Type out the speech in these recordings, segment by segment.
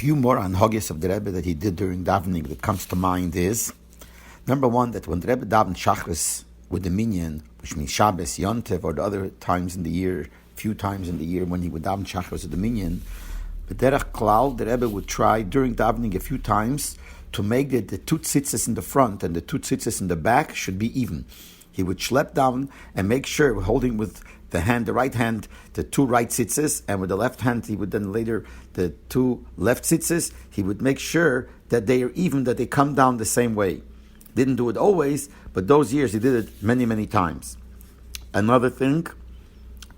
few more Hanhagos of the Rebbe that he did during Davening that comes to mind is, number one, that when the Rebbe davened Shachris with the minyan, which means Shabbos, Yontev, or the other times in the year, few times in the year when he would daven Shachris with the minyan, B'derech Klal, the Rebbe would try during davening a few times to make the two tzitzis in the front and the two tzitzis in the back should be even. He would schlep down and make sure, holding with the hand, the right hand, the two right tzitzis, and with the left hand, he would then later, the two left tzitzis, he would make sure that they are even, that they come down the same way. Didn't do it always, but those years he did it many, many times. Another thing,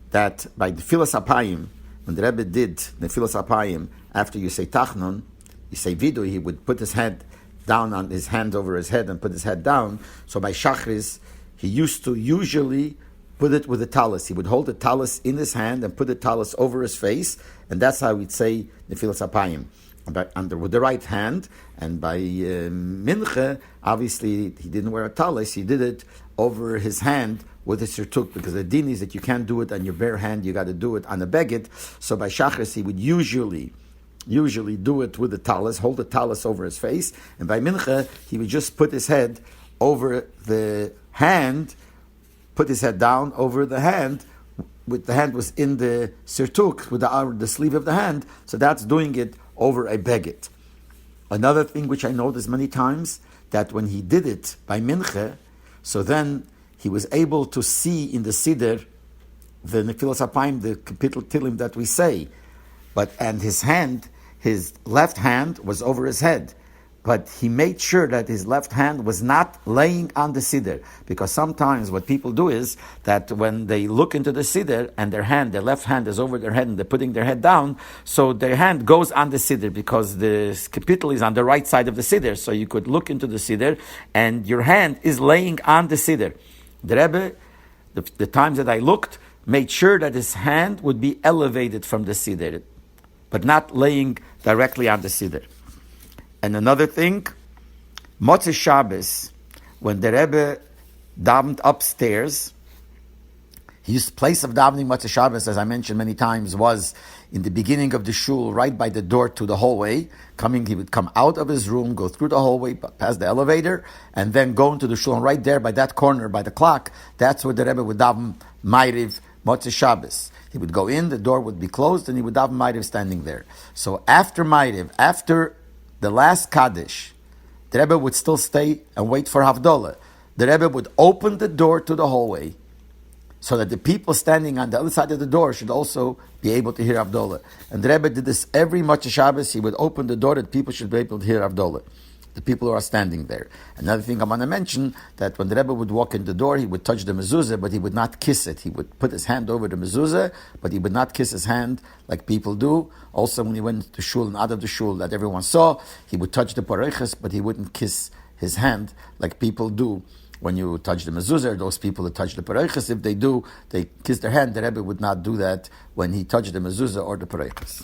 that by the Nefilas Apayim, when the Rebbe did the Nefilas Apayim, after you say Tachnun, you say Vidu, he would put his head down on his hands over his head and put his head down. So by Shachris, he used to usually put it with a talis. He would hold the talis in his hand and put the talis over his face, and that's how we'd say Nefilas Apayim. With the right hand, and by Mincha, obviously he didn't wear a talis, he did it over his hand with a sirtuk, because the din is that you can't do it on your bare hand, you got to do it on a beged. So by Shachris, he would usually do it with the talis, hold the talis over his face, and by Mincha, he would just put his head over the hand, put his head down over the hand, with the hand was in the sirtuk, with the sleeve of the hand, so that's doing it over a beged. Another thing which I noticed many times, that when he did it by Mincha, so then he was able to see in the Siddur, the Nefilas Apayim, the capital Tilim that we say, and his left hand was over his head. But he made sure that his left hand was not laying on the Siddur. Because sometimes what people do is that when they look into the Siddur and their left hand is over their head and they're putting their head down, so their hand goes on the Siddur because the capital is on the right side of the Siddur. So you could look into the Siddur and your hand is laying on the Siddur. The Rebbe, the times that I looked, made sure that his hand would be elevated from the Siddur, but not laying directly on the Siddur. And another thing, Motzei Shabbos, when the Rebbe davened upstairs, his place of davening Motzei Shabbos, as I mentioned many times, was in the beginning of the shul, right by the door to the hallway. He would come out of his room, go through the hallway, past the elevator, and then go into the shul. And right there by that corner, by the clock, that's where the Rebbe would daven Ma'ariv Motzei Shabbos. He would go in, the door would be closed, and he would daven Ma'ariv standing there. So after Ma'ariv, after the last Kaddish, the Rebbe would still stay and wait for Havdalah. The Rebbe would open the door to the hallway so that the people standing on the other side of the door should also be able to hear Havdalah. And the Rebbe did this every Motzei Shabbos. He would open the door that people should be able to hear Havdalah, the people who are standing there. Another thing I want to mention, that when the Rebbe would walk in the door, he would touch the mezuzah, but he would not kiss it. He would put his hand over the mezuzah, but he would not kiss his hand like people do. Also, when he went to shul and out of the shul that everyone saw, he would touch the pareches, but he wouldn't kiss his hand like people do. When you touch the mezuzah, those people that touch the pareches, if they do, they kiss their hand. The Rebbe would not do that when he touched the mezuzah or the pareches.